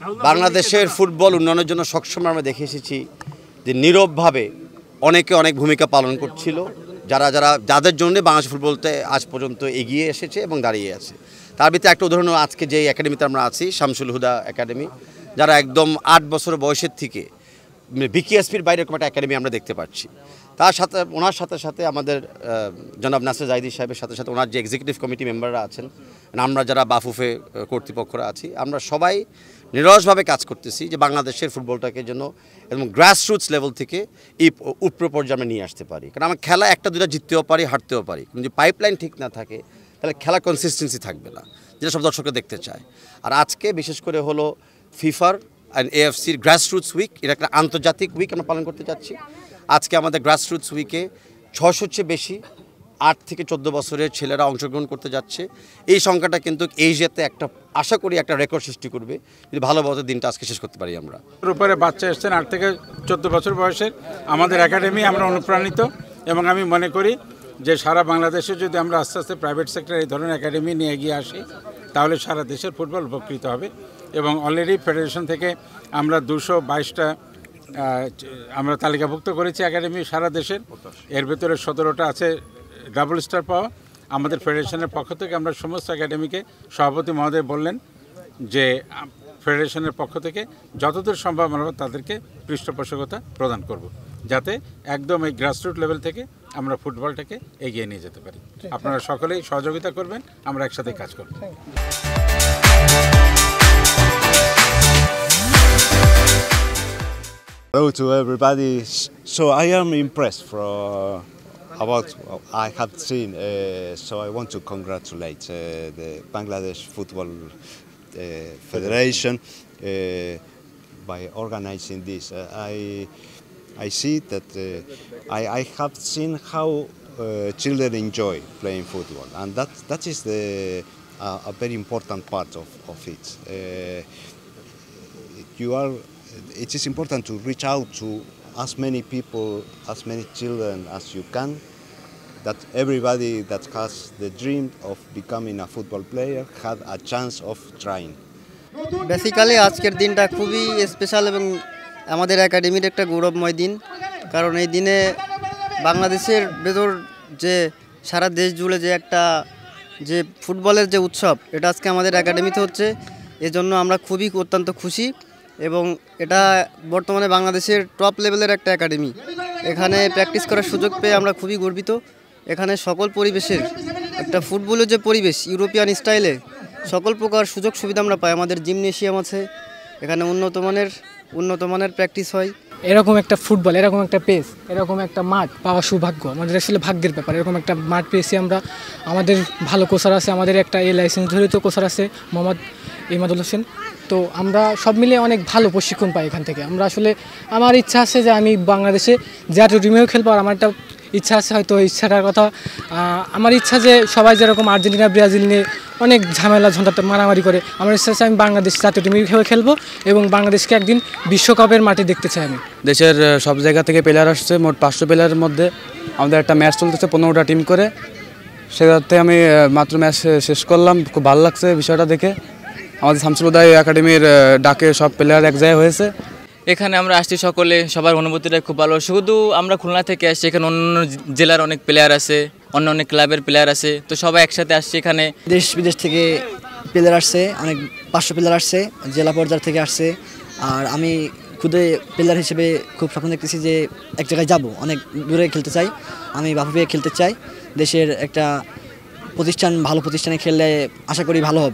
বাংলাদেশের ফুটবল উন্নয়নের জন্য সবসময় আমরা দেখে এসেছি যে নীরবভাবে অনেকে অনেক ভূমিকা পালন করছিল, যাদের জন্য বাংলাদেশ ফুটবলতে আজ পর্যন্ত এগিয়ে এসেছে এবং দাঁড়িয়ে আছে। তার ভিতরে একটা উদাহরণ আজকে যে একাডেমিতে আমরা আছি, শামসুল হুদা একাডেমি, যারা একদম 8 বছর বয়সের থেকে বিকেএসপির বাইরে এরকম একটা একাডেমি আমরা দেখতে পাচ্ছি। ওনার সাথে সাথে আমাদের জনাব নাসির জাহিদি সাহেবের সাথে সাথে ওনার যে এক্সিকিউটিভ কমিটি মেম্বাররা আছেন, আমরা যারা বাফুফে কর্তৃপক্ষরা আছি, আমরা সবাই নিরসভাবে কাজ করতেছি যে বাংলাদেশের ফুটবলটাকে যেন এবং গ্রাসরুটস লেভেল থেকে এই উপর পর্যায়ে আমরা নিয়ে আসতে পারি। কারণ আমরা খেলা একটা দুটা জিততেও পারি, হারতেও পারি, কিন্তু যদি পাইপলাইন ঠিক না থাকে তাহলে খেলা কনসিস্টেন্সি থাকবে না, যেটা সব দর্শকরা দেখতে চায়। আর আজকে বিশেষ করে হলো ফিফার অ্যান্ড এএফসির গ্রাসরুটস উইক, এটা একটা আন্তর্জাতিক উইক আমরা পালন করতে যাচ্ছি। আজকে আমাদের গ্রাসরুটস উইকে 600-র চেয়ে বেশি 8 থেকে 14 বছরের ছেলেরা অংশগ্রহণ করতে যাচ্ছে। এই সংখ্যাটা কিন্তু এশিয়াতে একটা আশা করি একটা রেকর্ড সৃষ্টি করবে যদি ভালোভাবে দিনটা আজকে শেষ করতে পারি। আমরা উপরে বাচ্চা এসছেন 8 থেকে 14 বছর বয়সের আমাদের একাডেমি, আমরা অনুপ্রাণিত এবং আমি মনে করি যে সারা বাংলাদেশে যদি আমরা আস্তে আস্তে প্রাইভেট সেক্টর এই ধরনের একাডেমি নিয়ে এগিয়ে আসি তাহলে সারা দেশের ফুটবল উপকৃত হবে। এবং অলরেডি ফেডারেশন থেকে আমরা 222টা আমরা তালিকাভুক্ত করেছি একাডেমি সারা দেশের। এর ভেতরে 17টা আছে ডাবল স্টার পাওয়া। আমাদের ফেডারেশনের পক্ষ থেকে আমরা সমস্ত একাডেমিকে, সভাপতি মহোদয় বললেন যে ফেডারেশনের পক্ষ থেকে যতদূর সম্ভব আমরা তাদেরকে পৃষ্ঠপোষকতা প্রদান করব, যাতে একদম এই গ্রাসরুট লেভেল থেকে আমরা ফুটবলটাকে এগিয়ে নিয়ে যেতে পারি। আপনারা সকলেই সহযোগিতা করবেন, আমরা একসাথে কাজ করব। Hello to everybody. So I am impressed about what I have seen. So I want to congratulate the Bangladesh Football Federation by organizing this. I see that I have seen how children enjoy playing football, and that is a very important part of it. It is important to reach out to as many people, as many children as you can, that everybody that has the dream of becoming a football player had a chance of trying. Basically আজকের দিনটা খুবই special এবং আমাদের একাডেমির একটা গৌরবময় দিন, কারণ এই দিনে বাংলাদেশের ভেতর যে সারা দেশ জুড়ে যে ফুটবলের যে উৎসব, এটা আজকে আমাদের একাডেমিতে হচ্ছে। এজন্য আমরা খুবই অত্যন্ত খুশি এবং এটা বর্তমানে বাংলাদেশের টপ লেভেলের একটা একাডেমি। এখানে প্র্যাকটিস করার সুযোগ পেয়ে আমরা খুবই গর্বিত। এখানে সকল পরিবেশের একটা ফুটবলের যে পরিবেশ ইউরোপিয়ান স্টাইলে সকল প্রকার সুযোগ সুবিধা আমরা পাই। আমাদের জিমনেশিয়াম আছে, এখানে উন্নত মানের প্র্যাকটিস হয়। এরকম একটা ফুটবল, এরকম একটা পেস, এরকম একটা মাঠ পাওয়া সৌভাগ্য আমাদের, আসলে ভাগ্যের ব্যাপার। এরকম একটা মাঠ পেয়েছি আমরা। আমাদের ভালো কোচার আছে, আমাদের একটা লাইসেন্স ধরিত কোচার আছে মোহাম্মদ ইমাদুল হোসেন। তো আমরা সব মিলে অনেক ভালো প্রশিক্ষণ পাই এখান থেকে। আমরা আসলে আমার ইচ্ছা আছে যে আমি বাংলাদেশে জাতীয় টিমেও খেলবো। আর আমার একটা ইচ্ছা আছে, হয়তো ইচ্ছাটার কথা আমার ইচ্ছা যে সবাই যেরকম আর্জেন্টিনা ব্রাজিল নিয়ে অনেক ঝামেলা ঝঞ্ঝাতে মারামারি করে, আমার ইচ্ছা আছে আমি বাংলাদেশ জাতীয় টিমে খেলবো এবং বাংলাদেশকে একদিন বিশ্বকাপের মাঠে দেখতে চাই। আমি দেশের সব জায়গা থেকে প্লেয়ার আসছে, মোট 500 প্লেয়ারের মধ্যে আমাদের একটা ম্যাচ চলতেছে 15টা টিম করে। সেটাতে আমি মাত্র ম্যাচ শেষ করলাম, খুব ভালো লাগছে বিষয়টা দেখে। আমাদের শামসুল হুদা একাডেমির ডাকে সব প্লেয়ার এক জায়গায় হয়েছে। এখানে আমরা আসছি সকলে, সবার অনুভূতিটা খুব ভালো। শুধু আমরা খুলনা থেকে আসছি, এখানে অন্য জেলার অনেক প্লেয়ার আছে, অন্য ক্লাবের প্লেয়ার আছে, তো সবাই একসাথে আসছি এখানে। দেশ বিদেশ থেকে প্লেয়ার আসছে, অনেক 500 প্লেয়ার আসছে, জেলা পর্যায় থেকে আসছে। আর আমি খুদে প্লেয়ার হিসেবে খুব স্বপ্ন দেখতেছি যে এক জায়গায় যাব, অনেক দূরে খেলতে চাই। আমি বাফুফে খেলতে চাই। দেশের একটা ভালো প্রতিষ্ঠানে খেললে আশা করি ভালো হবে।